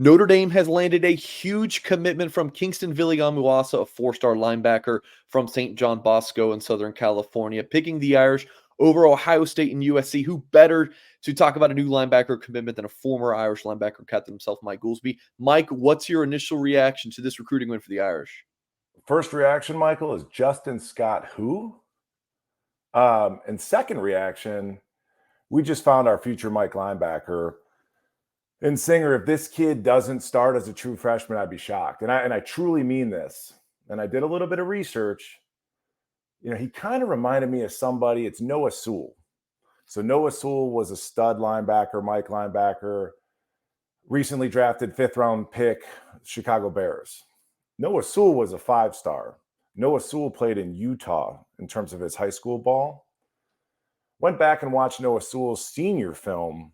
Notre Dame has landed a huge commitment from Kingston Viliamuasa, a four-star linebacker from St. John Bosco in Southern California, picking the Irish over Ohio State and USC. Who better to talk about a new linebacker commitment than a former Irish linebacker captain himself, Mike Goolsby? Mike, what's your initial reaction to this recruiting win for the Irish? First reaction, Michael, is Justin Scott who? And second reaction, we just found our future Mike linebacker. And Singer, if this kid doesn't start as a true freshman, I'd be shocked. And I truly mean this. And I did a little bit of research. He kind of reminded me of somebody. It's Noah Sewell. So Noah Sewell was a stud linebacker, Mike linebacker, recently drafted 5th-round pick, Chicago Bears. Noah Sewell was a 5-star. Noah Sewell played in Utah in terms of his high school ball. Went back and watched Noah Sewell's senior film.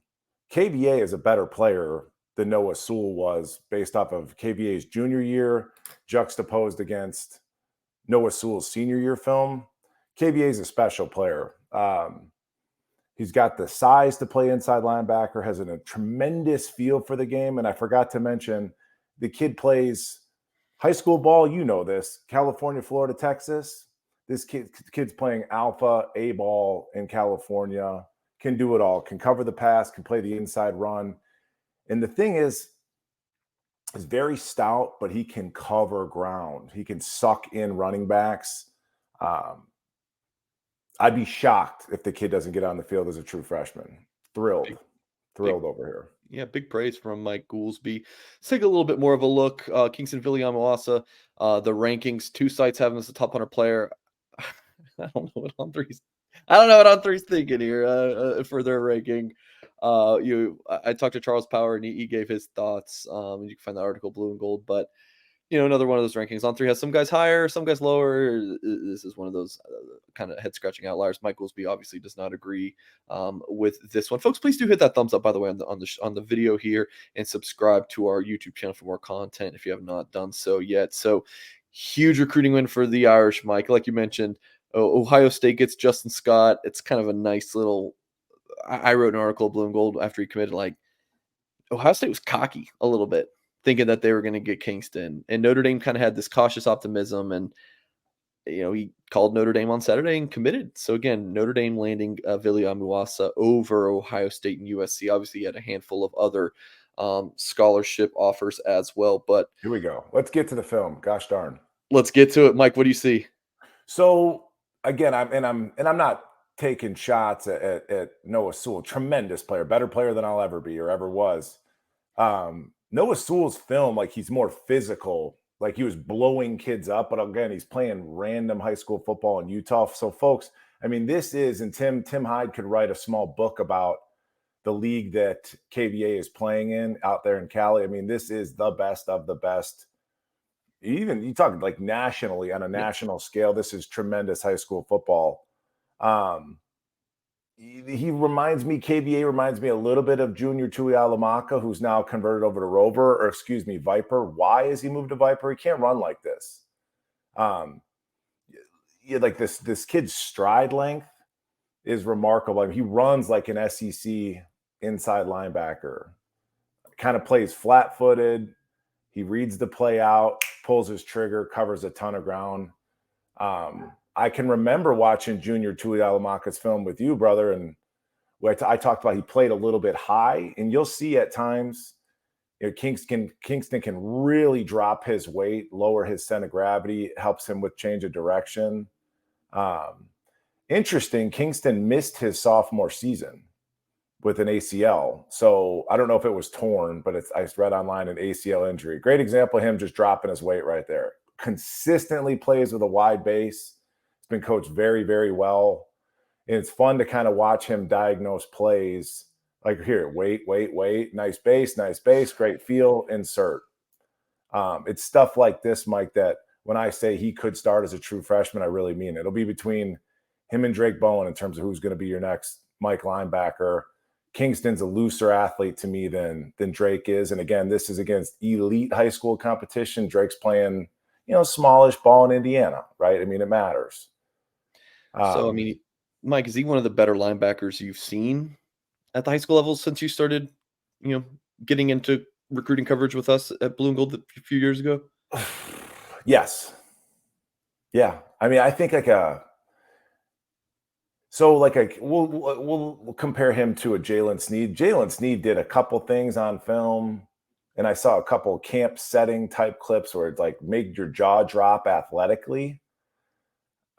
KVA is a better player than Noah Sewell was based off of KVA's junior year, juxtaposed against Noah Sewell's senior year film. KVA is a special player. He's got the size to play inside linebacker, has a tremendous feel for the game. And I forgot to mention, the kid plays high school ball. You know this, California, Florida, Texas. This kid's playing alpha A ball in California, can do it all, can cover the pass, can play the inside run. And the thing is very stout, but he can cover ground. He can suck in running backs. I'd be shocked if the kid doesn't get on the field as a true freshman. Thrilled Big, over here. yeah, big praise from Mike Goolsby. Let's take a little bit more of a look. Kingston Viliamuasa, the rankings, two sites have him as the top 100 player. I don't know what On three's thinking here for their ranking. I talked to Charles Power and he gave his thoughts. You can find the article blue and gold, but another one of those rankings. On three has some guys higher, some guys lower. This is one of those kind of head scratching outliers. Mike Goolsby obviously does not agree with this one. Folks, please do hit that thumbs up, by the way, on the video here, and subscribe to our YouTube channel for more content if you have not done so yet. So huge recruiting win for the Irish, Mike. Like you mentioned, Ohio State gets Justin Scott. It's kind of a nice little. I wrote an article, Blue and Gold, after he committed. Like Ohio State was cocky a little bit, thinking that they were going to get Kingston, and Notre Dame kind of had this cautious optimism, and he called Notre Dame on Saturday and committed. So again, Notre Dame landing Viliamuasa over Ohio State and USC. Obviously, he had a handful of other scholarship offers as well. But here we go. Let's get to the film. Gosh darn. Let's get to it, Mike. What do you see? So again, I'm not taking shots at Noah Sewell. Tremendous player, better player than I'll ever be or ever was. Noah Sewell's film, like he's more physical, like he was blowing kids up, but again, he's playing random high school football in Utah. So folks, I mean, this is, and Tim Hyde could write a small book about the league that KVA is playing in out there in Cali. I mean, this is the best of the best. Even you talk like nationally on a national scale, this is tremendous high school football. KVA reminds me a little bit of Junior Tuihalamaka, who's now converted over to Rover, or excuse me, Viper. Why has he moved to Viper? He can't run like this. Like this kid's stride length is remarkable. I mean, he runs like an SEC inside linebacker, kind of plays flat-footed. He reads the play out, pulls his trigger, covers a ton of ground. I can remember watching Junior Tuihalamaka's film with you, brother, and I talked about he played a little bit high, and you'll see at times Kingston can really drop his weight, lower his center of gravity. It helps him with change of direction. Interesting, Kingston missed his sophomore season with an ACL. So I don't know if it was torn, but I read online an ACL injury. Great example of him just dropping his weight right there. Consistently plays with a wide base. He's been coached very, very well. And it's fun to kind of watch him diagnose plays. Like here, wait, nice base, great feel, insert. It's stuff like this, Mike, that when I say he could start as a true freshman, I really mean it. It'll be between him and Drake Bowen in terms of who's going to be your next Mike linebacker. Kingston's a looser athlete to me than Drake is. And again, this is against elite high school competition. Drake's playing, smallish ball in Indiana, right? I mean, it matters. So, I mean, Mike, is he one of the better linebackers you've seen at the high school level since you started, getting into recruiting coverage with us at Blue and Gold a few years ago? Yes. Yeah. I mean, I think we'll compare him to a Jalen Sneed. Jalen Sneed did a couple things on film, and I saw a couple camp setting type clips where it's like make your jaw drop athletically.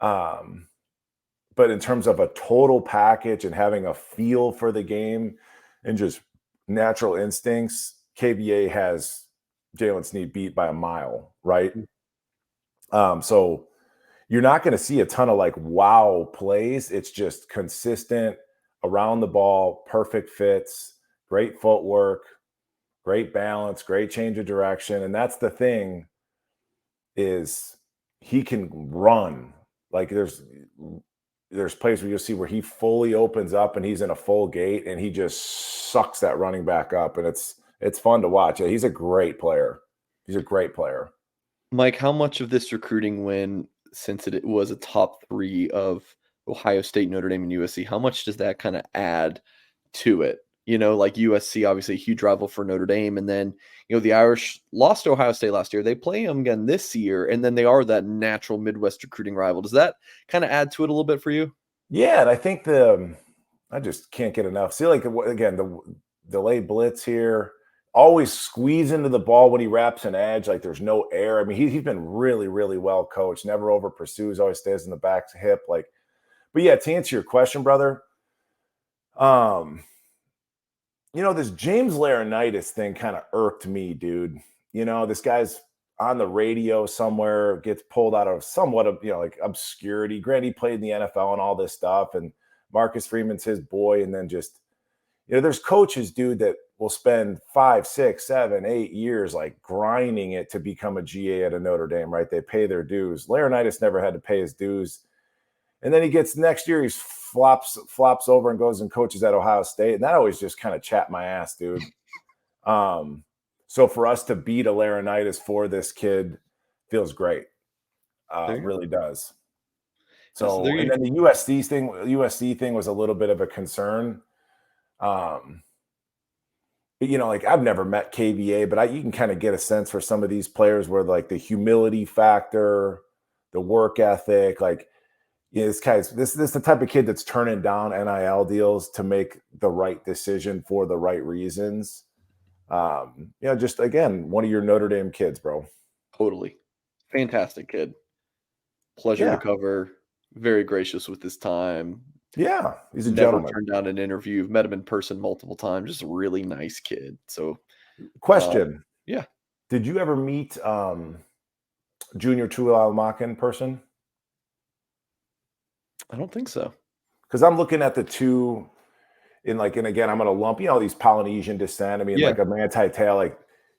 But in terms of a total package and having a feel for the game and just natural instincts, KVA has Jalen Sneed beat by a mile, right? So you're not going to see a ton of like wow plays. It's just consistent around the ball, perfect fits, great footwork, great balance, great change of direction. And that's the thing is he can run. Like there's plays where you'll see where he fully opens up and he's in a full gate and he just sucks that running back up. And it's fun to watch. Yeah, he's a great player. He's a great player. Mike, how much of this recruiting win, since it was a top 3 of Ohio State, Notre Dame, and USC, how much does that kind of add to it? You know, like USC, obviously a huge rival for Notre Dame. And then, you know, the Irish lost to Ohio State last year. They play them again this year. And then they are that natural Midwest recruiting rival. Does that kind of add to it a little bit for you? Yeah. And I think I just can't get enough. See, like, again, the delayed blitz here, always squeeze into the ball when he wraps an edge. Like there's no air. I mean, he's been really, really well coached, never over pursues, always stays in the back hip. Like, but yeah, to answer your question, brother, you know, this James Laurinaitis thing kind of irked me, dude. You know, this guy's on the radio somewhere, gets pulled out of somewhat of, you know, like obscurity. Granted, he played in the NFL and all this stuff, and Marcus Freeman's his boy. And then just, you know, there's coaches, dude, that will spend 5, 6, 7, 8 years like grinding it to become a GA at a Notre Dame, right? They pay their dues. Laurinaitis never had to pay his dues. And then he gets next year, he's flops over and goes and coaches at Ohio State. And that always just kind of chapped my ass, dude. So for us to beat a Laurinaitis for this kid feels great. It really does. So, and then the USC thing was a little bit of a concern. You know, like I've never met KVA, but you can kind of get a sense for some of these players where like the humility factor, the work ethic, like, yeah, this is the type of kid that's turning down NIL deals to make the right decision for the right reasons. You know, just again, one of your Notre Dame kids, bro. Totally. Fantastic kid. Pleasure to cover. Very gracious with his time. Yeah, he's a Never gentleman. turned down an interview. Met him in person multiple times. Just a really nice kid. So, question. Yeah. Did you ever meet Junior Tuilalamaka in person? I don't think so. Because I'm looking at the two and again, I'm going to lump, you know, these Polynesian descent. I mean, like a Manti Te'o, like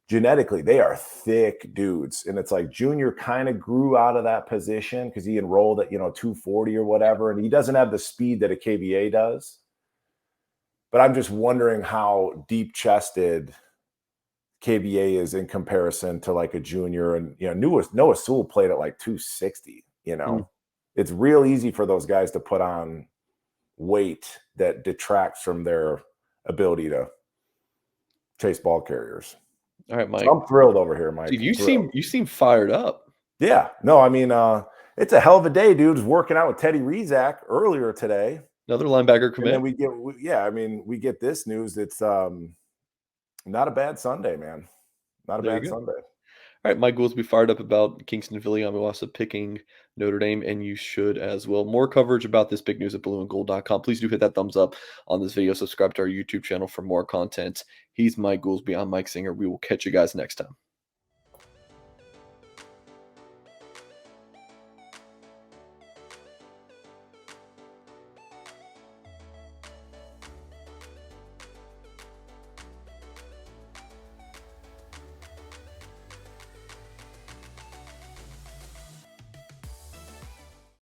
genetically, they are thick dudes. And it's like Junior kind of grew out of that position because he enrolled at, you know, 240 or whatever. And he doesn't have the speed that a KVA does. But I'm just wondering how deep chested KVA is in comparison to like a Junior. And, you know, Noah Sewell played at like 260, you know. It's real easy for those guys to put on weight that detracts from their ability to chase ball carriers. All right, Mike. So I'm thrilled over here, Mike. Dude, you seem fired up. Yeah. No, I mean, it's a hell of a day, dude. Was working out with Teddy Rizak earlier today. Another linebacker commit. And then we get this news. It's not a bad Sunday, man. Not a bad Sunday. All right, Mike Goolsby fired up about Kingston Viliamu-Asa picking Notre Dame, and you should as well. More coverage about this big news at blueandgold.com. Please do hit that thumbs up on this video. Subscribe to our YouTube channel for more content. He's Mike Goolsby. I'm Mike Singer. We will catch you guys next time.